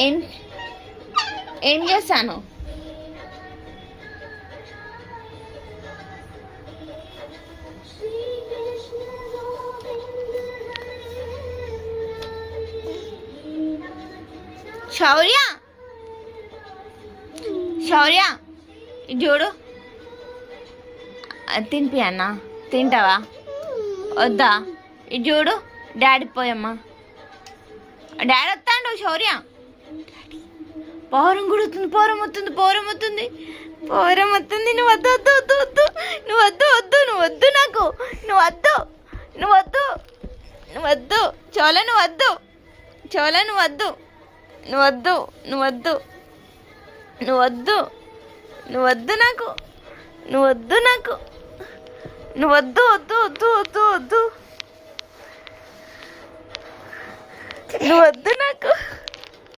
ఏం ఏం చేస్తాను? శౌర్య, శౌర్య ఇది చూడు. తినిపి అన్న, తింటావా? వద్దా? ఇది చూడు, డాడీ పోయమ్మా. డాడీ వస్తాడు. శౌర్య, పౌరం గుడుతుంది, పౌరం వస్తుంది, పౌరం వస్తుంది, పౌరం వస్తుంది. నువ్వు వద్దు, వద్దు, వద్దు, వద్దు, నువ్వు వద్దు, వద్దు, నువ్వు వద్దు, నాకు నువ్వు వద్దు, నువ్వు వద్దు, నువ్వు వద్దు, చోళ నువ్వు వద్దు, చోళ నువ్వు వద్దు, నువ్వు వద్దు, నువ్వు వద్దు, నువ్వు వద్దు, నువ్వు వద్దు, నాకు నువ్వు వద్దు, నాకు నువ్వు వద్దు, వద్దు, వద్దు, వద్దు, వద్దు, నువ్వు వద్దు, నాకు